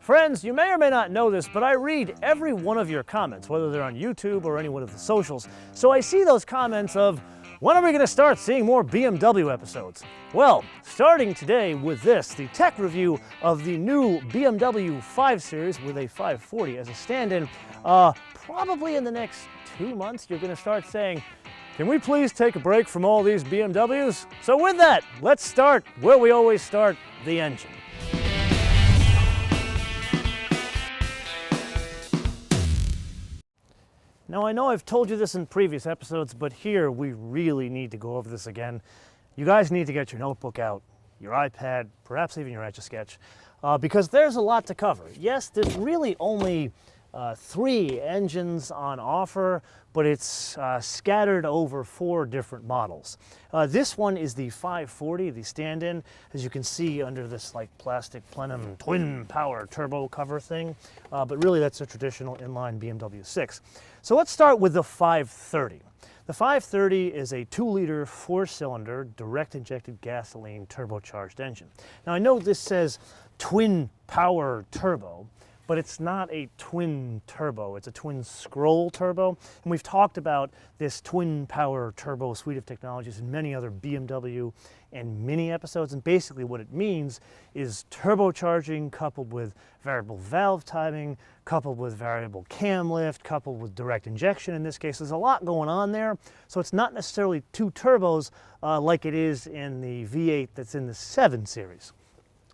Friends, you may or may not know this, but I read every one of your comments, whether they're on YouTube or any one of the socials. So I see those comments of, when are we going to start seeing more BMW episodes? Well, starting today with this, the tech review of the new BMW 5 Series with a 540 as a stand-in. Probably in the next 2 months, you're going to start saying, can we please take a break from all these BMWs? So with that, let's start where we always start, the engine. Now, I know I've told you this in previous episodes, but here we really need to go over this again. You guys need to get your notebook out, your iPad, perhaps even your Etch-a-Sketch, because there's a lot to cover. Yes, there's really only 3 engines on offer, but it's scattered over 4 different models. This one is the 540, the stand-in, as you can see under this like plastic plenum twin power turbo cover thing, but really that's a traditional inline BMW 6. So let's start with the 530. The 530 is a 2-liter 4-cylinder direct injected gasoline turbocharged engine. Now I know this says twin power turbo, but it's not a twin turbo, it's a twin scroll turbo. And we've talked about this twin power turbo suite of technologies in many other BMW and Mini episodes. And basically what it means is turbocharging coupled with variable valve timing, coupled with variable cam lift, coupled with direct injection in this case. There's a lot going on there. So it's not necessarily 2 turbos like it is in the V8 that's in the 7 Series.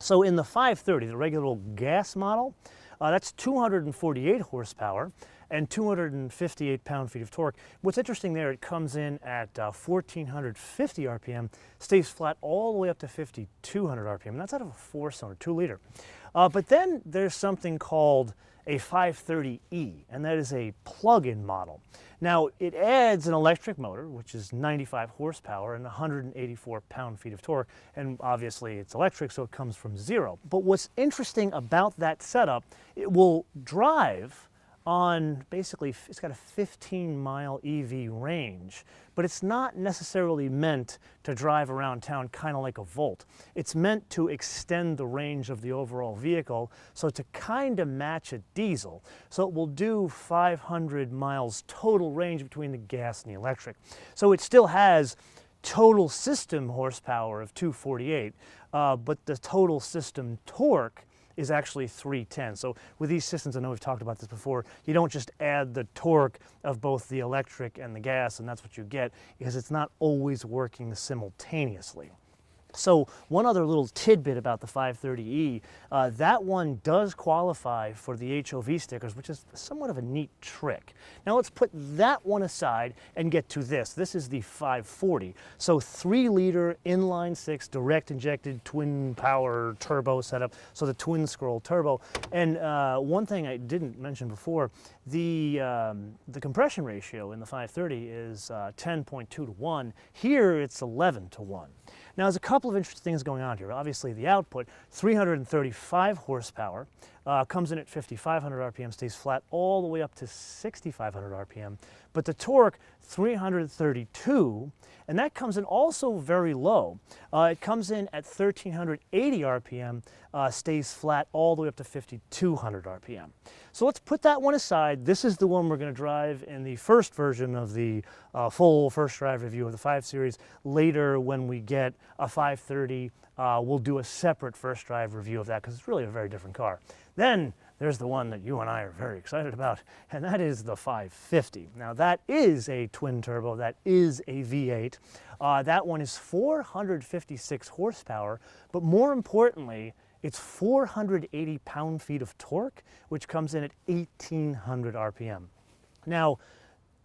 So in the 530, the regular old gas model, that's 248 horsepower and 258 pound-feet of torque. What's interesting there, it comes in at 1,450 RPM, stays flat all the way up to 5,200 RPM, and that's out of a 4-cylinder, 2-liter. But then there's something called a 530e, and that is a plug-in model. Now, it adds an electric motor, which is 95 horsepower and 184 pound-feet of torque, and obviously it's electric, so it comes from 0. But what's interesting about that setup, it will drive on basically, it's got a 15-mile EV range, but it's not necessarily meant to drive around town kind of like a Volt. It's meant to extend the range of the overall vehicle, so to kind of match a diesel. So it will do 500 miles total range between the gas and the electric. So it still has total system horsepower of 248, but the total system torque is actually 310. So with these systems, I know we've talked about this before, you don't just add the torque of both the electric and the gas and that's what you get, because it's not always working simultaneously. So one other little tidbit about the 530e, that one does qualify for the HOV stickers, which is somewhat of a neat trick. Now let's put that one aside and get to this. This is the 540. So 3-liter inline 6 direct injected twin power turbo setup, so the twin scroll turbo. And one thing I didn't mention before, the compression ratio in the 530 is 10.2 to 1. Here it's 11 to 1. Now, there's a couple of interesting things going on here. Obviously, the output, 335 horsepower, comes in at 5,500 RPM, stays flat all the way up to 6,500 RPM. But the torque, 332, and that comes in also very low. It comes in at 1,380 RPM, stays flat all the way up to 5,200 RPM. So let's put that one aside. This is the one we're going to drive in the first version of the full first drive review of the 5 Series. Later, when we get a 530, we'll do a separate first drive review of that because it's really a very different car. Then there's the one that you and I are very excited about, and that is the 550. Now that is a twin turbo, that is a V8. That one is 456 horsepower, but more importantly, it's 480 pound-feet of torque, which comes in at 1,800 RPM. Now,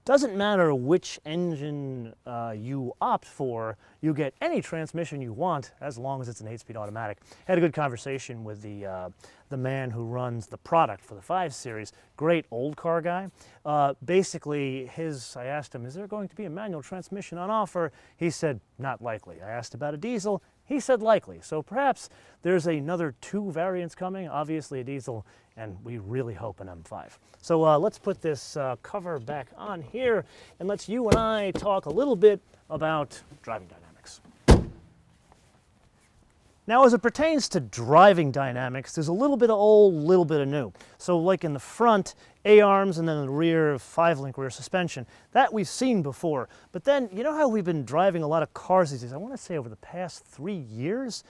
doesn't matter which engine you opt for, you get any transmission you want as long as it's an 8-speed automatic. I had a good conversation with the man who runs the product for the 5 Series, great old car guy. Basically, I asked him, is there going to be a manual transmission on offer? He said, not likely. I asked about a diesel. He said likely. So perhaps there's another 2 variants coming, obviously a diesel, and we really hope an M5. So let's put this cover back on here, and let's you and I talk a little bit about driving dynamics. Now, as it pertains to driving dynamics, there's a little bit of old, little bit of new. So like in the front, A-arms, and then in the rear, 5-link rear suspension. That we've seen before. But then, you know how we've been driving a lot of cars these days? I want to say over the past 3 years,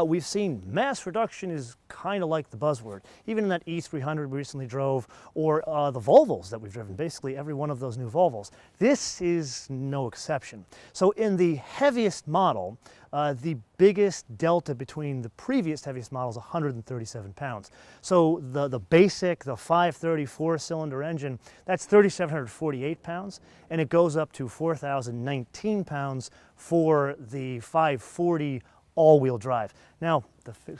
we've seen mass reduction is kind of like the buzzword. Even in that E300 we recently drove, or the Volvos that we've driven, basically every one of those new Volvos. This is no exception. So in the heaviest model, the biggest delta between the previous heaviest model is 137 pounds. So the basic, the 530 4-cylinder engine, that's 3,748 pounds, and it goes up to 4,019 pounds for the 540 all-wheel drive. Now,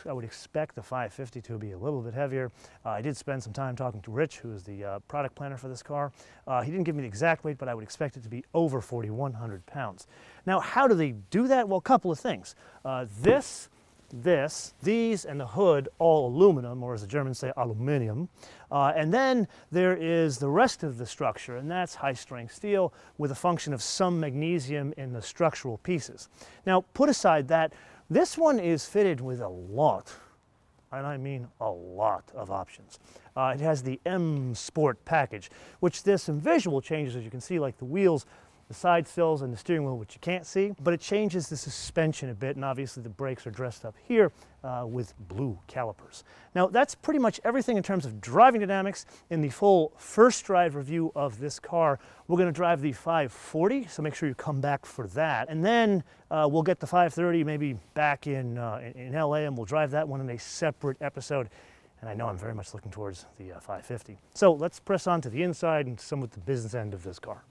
I would expect the 550 to be a little bit heavier. I did spend some time talking to Rich, who is the product planner for this car. He didn't give me the exact weight, but I would expect it to be over 4,100 pounds. Now, how do they do that? Well, a couple of things. These, and the hood, all aluminum, or as the Germans say, aluminium. And then there is the rest of the structure, and that's high-strength steel with a function of some magnesium in the structural pieces. Now, put aside that, this one is fitted with a lot, and I mean a lot of options. It has the M Sport package, which there's some visual changes, as you can see, like the wheels, the side sills, and the steering wheel, which you can't see, but it changes the suspension a bit, and obviously the brakes are dressed up here with blue calipers. Now, that's pretty much everything in terms of driving dynamics. In the full first drive review of this car, we're going to drive the 540, so make sure you come back for that. And then we'll get the 530 maybe back in LA, and we'll drive that one in a separate episode. And I know I'm very much looking towards the 550. So let's press on to the inside and some of the business end of this car.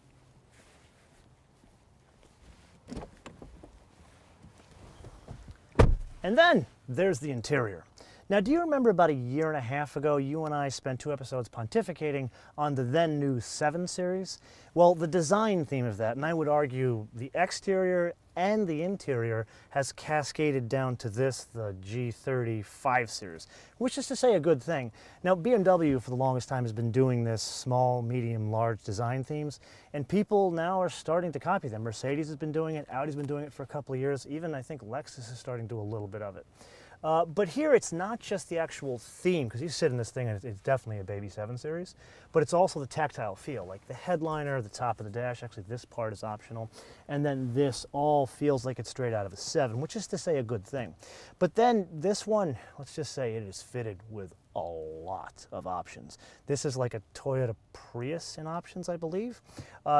And then there's the interior. Now, do you remember about 1.5 years ago, you and I spent 2 episodes pontificating on the then new 7 Series? Well, the design theme of that, and I would argue the exterior and the interior, has cascaded down to this, the G30 5 Series, which is to say a good thing. Now, BMW for the longest time has been doing this small, medium, large design themes, and people now are starting to copy them. Mercedes has been doing it, Audi's been doing it for a couple of years, even I think Lexus is starting to do a little bit of it. But here it's not just the actual theme, because you sit in this thing and it's definitely a baby 7 Series, but it's also the tactile feel, like the headliner, the top of the dash. Actually, this part is optional, and then this all feels like it's straight out of a 7, which is to say a good thing. But then this one, let's just say it is fitted with a lot of options. This is like a Toyota Prius in options, I believe.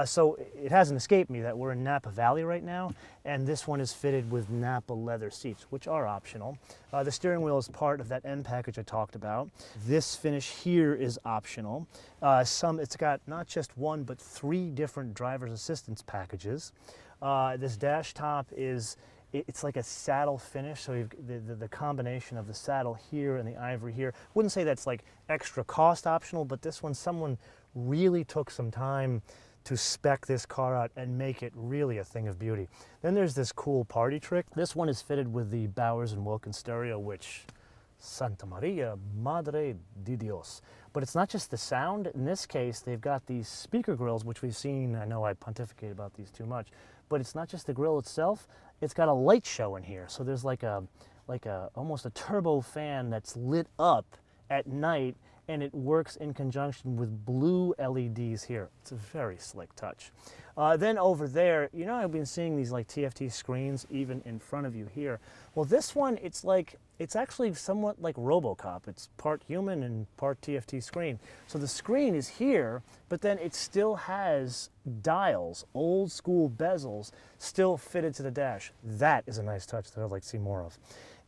So it hasn't escaped me that we're in Napa Valley right now, and this one is fitted with Napa leather seats, which are optional. The steering wheel is part of that M package I talked about. This finish here is optional. It's got not just 1, but 3 different driver's assistance packages. This dash top it's like a saddle finish, so you've the combination of the saddle here and the ivory here. Wouldn't say that's like extra cost optional, but this one, someone really took some time to spec this car out and make it really a thing of beauty. Then there's this cool party trick. This one is fitted with the Bowers & Wilkins stereo, which, Santa Maria, Madre de Dios. But it's not just the sound. In this case, they've got these speaker grills, which we've seen. I know I pontificate about these too much, but it's not just the grill itself. It's got a light show in here. So there's like almost a turbo fan that's lit up at night, and it works in conjunction with blue LEDs here. It's a very slick touch. Then over there, you know, I've been seeing these like TFT screens even in front of you here. Well, this one, it's actually somewhat like RoboCop. It's part human and part TFT screen. So the screen is here, but then it still has dials, old school bezels, still fitted to the dash. That is a nice touch that I'd like to see more of.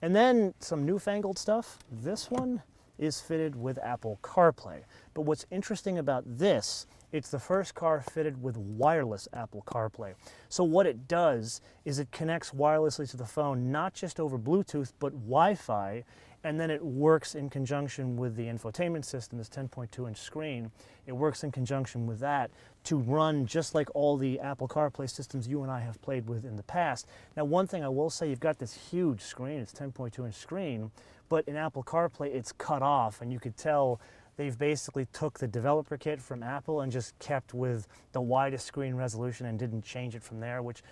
And then some newfangled stuff. This one is fitted with Apple CarPlay. But what's interesting about this, it's the first car fitted with wireless Apple CarPlay. So what it does is it connects wirelessly to the phone, not just over Bluetooth, but Wi-Fi, and then it works in conjunction with the infotainment system, this 10.2-inch screen. It works in conjunction with that to run just like all the Apple CarPlay systems you and I have played with in the past. Now, one thing I will say, you've got this huge screen, it's 10.2-inch screen, but in Apple CarPlay, it's cut off, and you could tell they've basically took the developer kit from Apple and just kept with the widest screen resolution and didn't change it from there, which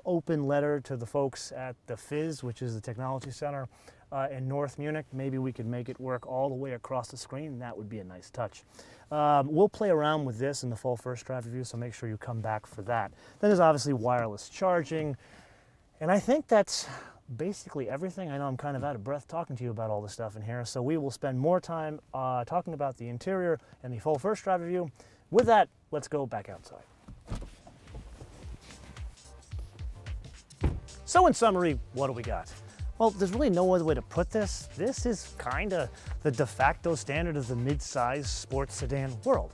open letter to the folks at the Fizz, which is the technology center in North Munich. Maybe we could make it work all the way across the screen. That would be a nice touch. We'll play around with this in the full first drive review, so make sure you come back for that. Then there's obviously wireless charging, and I think that's basically everything. I know I'm kind of out of breath talking to you about all this stuff in here, so we will spend more time talking about the interior and the full first drive review. With that, let's go back outside. So in summary, what do we got? Well, there's really no other way to put this. This is kind of the de facto standard of the mid-size sports sedan world.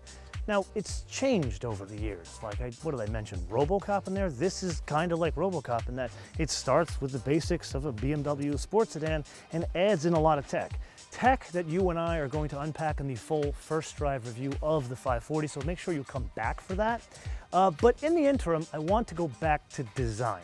Now, it's changed over the years. Like, what did I mention? RoboCop in there? This is kind of like RoboCop in that it starts with the basics of a BMW sports sedan and adds in a lot of tech. Tech that you and I are going to unpack in the full first drive review of the 540, so make sure you come back for that. But in the interim, I want to go back to design.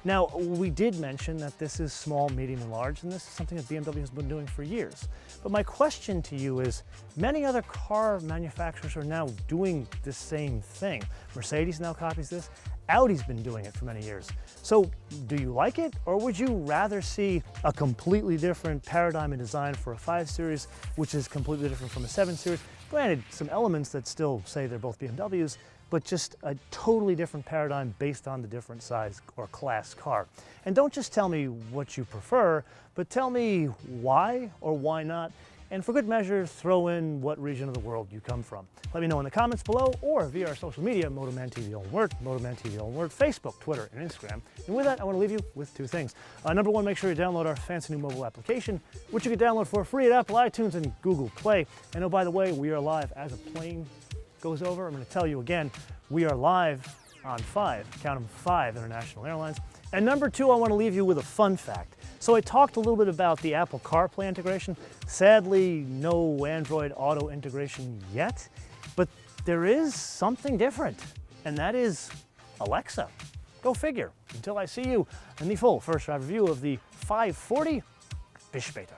Now, we did mention that this is small, medium, and large, and this is something that BMW has been doing for years. But my question to you is, many other car manufacturers are now doing the same thing. Mercedes now copies this. Audi's been doing it for many years. So, do you like it, or would you rather see a completely different paradigm in design for a 5 Series, which is completely different from a 7 Series? Granted, some elements that still say they're both BMWs, but just a totally different paradigm based on the different size or class car. And don't just tell me what you prefer, but tell me why or why not. And for good measure, throw in what region of the world you come from. Let me know in the comments below or via our social media, MotoManTV all one word, MotoManTV all one word, Facebook, Twitter, and Instagram. And with that, I want to leave you with 2 things. Number 1, make sure you download our fancy new mobile application, which you can download for free at Apple iTunes and Google Play. And oh, by the way, we are live as a plane goes over. I'm going to tell you again, we are live on 5, count them 5 international airlines. And number 2, I want to leave you with a fun fact. So I talked a little bit about the Apple CarPlay integration. Sadly, no Android Auto integration yet, but there is something different, and that is Alexa. Go figure. Until I see you in the full first drive review of the 540, bis später.